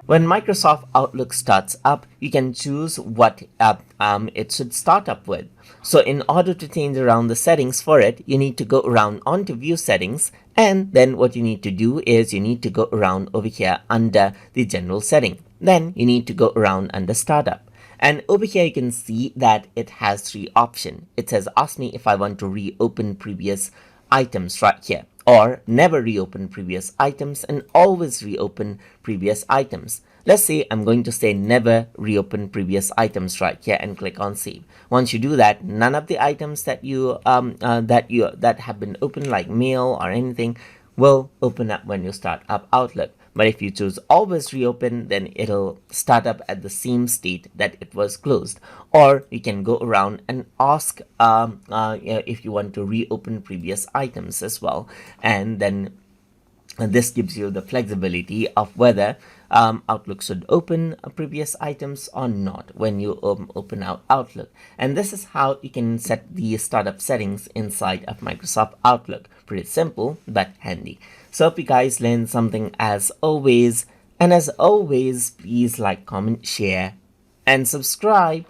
When Microsoft Outlook starts up, you can choose what app it should start up with. So in order to change around the settings for it, you need to go around onto View Settings, and then what you need to do is you need to go around over here under the General Setting. Then you need to go around under Startup. And over here you can see that it has three options. It says ask me if I want to reopen previous items right here, or never reopen previous items and always reopen previous items. Let's say I'm going to say never reopen previous items right here and click on save. Once you do that, none of the items that that have been opened, like mail or anything, will open up when you start up Outlook. But if you choose always reopen, then it'll start up at the same state that it was closed. Or you can go around and ask if you want to reopen previous items as well. And then this gives you the flexibility of whether Outlook should open previous items or not when you open out Outlook. And this is how you can set the startup settings inside of Microsoft Outlook. Pretty simple but handy. So hope you guys learned something as always. And as always, please like, comment, share, and subscribe.